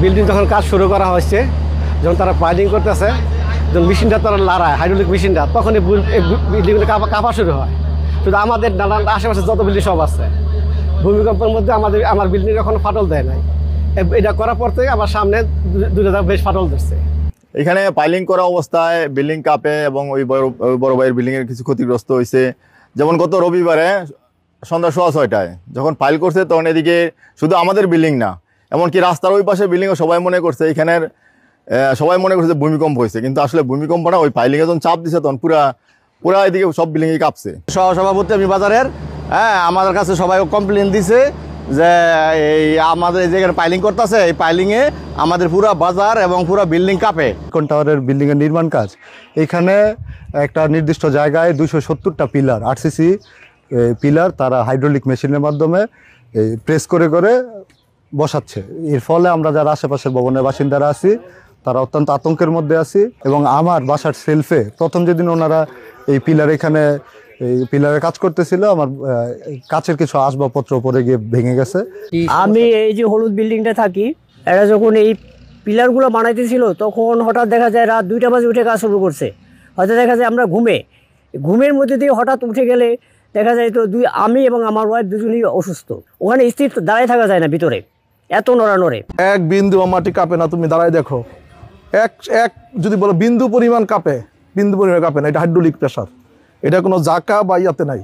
Building যখন কাজ শুরু করা হচ্ছে, যখন তারা পাইলিং করতেছে, যখন মেশিনটা তারা লড়ায় হাইড্রোলিক মেশিনটা, তখন এই বিল্ডিংগুলো কাঁপা শুরু হয়। শুধু আমাদের নানান আশেপাশে যত বিল্ডিং সব আছে, ভূমিকম্পের মধ্যে আমার বিল্ডিং এখনো ফাটল দেয় নাই। এটা করার পর থেকে আমার সামনে দুটো বেশ ফাটল ধরছে। এখানে পাইলিং করা অবস্থায় বিল্ডিং কাঁপে এবং ওই বড় ভাইয়ের বিল্ডিংয়ের কিছু ক্ষতিগ্রস্ত হয়েছে। যেমন গত রবিবারে সন্ধ্যা 6:30 যখন ফাইল করছে, তখন এদিকে শুধু আমাদের বিল্ডিং না, এমনকি রাস্তার ওই পাশে বিল্ডিংও সবাই মনে করছে এখানের সবাই মনে করছে ভূমিকম্প হয়েছে, কিন্তু আসলে ভূমিকম্পটা ওই ফাইলিংয়ে যখন চাপ দিছে তখন পুরা এদিকে সব বিল্ডিংই কাঁপছে। সহসভাপতি আমি বাজারের, আমাদের কাছে সবাই কমপ্লেন দিছে যে এই আমাদের এই জায়গায় পাইলিং করতেছে, এই পাইলিংয়ে আমাদের পুরা বাজার এবং পুরা বিল্ডিং কাঁপে। কোন টাওয়ারের বিল্ডিংয়ের নির্মাণ কাজ, এখানে একটা নির্দিষ্ট জায়গায় 270টা পিলার, আরসিসি পিলার তারা হাইড্রোলিক মেশিনের মাধ্যমে প্রেস করে বসাচ্ছে। এর ফলে আমরা যারা আশেপাশের ভবনের বাসিন্দারা আছি তারা অত্যন্ত আতঙ্কের মধ্যে আছি। এবং আমার বাসার সেলফে প্রথম যেদিন ওনারা এই পিলারে কাজ করতেছিল, আমার কাছের কিছু আসবাবপত্র পরে গিয়ে ভেঙে গেছে। আমি এই যে হলুদ বিল্ডিংটা থাকি, এরা যখন এই পিলারগুলো বানাইতেছিল তখন হঠাৎ দেখা যায় রাত 2টা বাজে উঠে কাজ শুরু করছে। হয়তো দেখা যায় আমরা ঘুমের মধ্যে দিয়ে হঠাৎ উঠে গেলে দেখা যায় তো আমি এবং আমার ওয়াইফ দুজনেই অসুস্থ। ওখানে স্থির দাঁড়ায় থাকা যায় না, ভিতরে এত নড়ে। এক বিন্দু মাটি কাঁপে না, তুমি দাঁড়ায় দেখো। এক যদি বলো বিন্দু পরিমাণ কাঁপে না, এটা হাইড্রোলিক প্রেসার, এটা কোনো জাকা বা ইয়াতে নাই।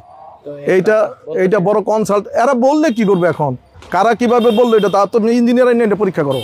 এইটা বড় কনসাল্ট। এরা বললে কি করবে এখন, কারা কিভাবে বললো, এটা তা তুমি ইঞ্জিনিয়ার পরীক্ষা করো।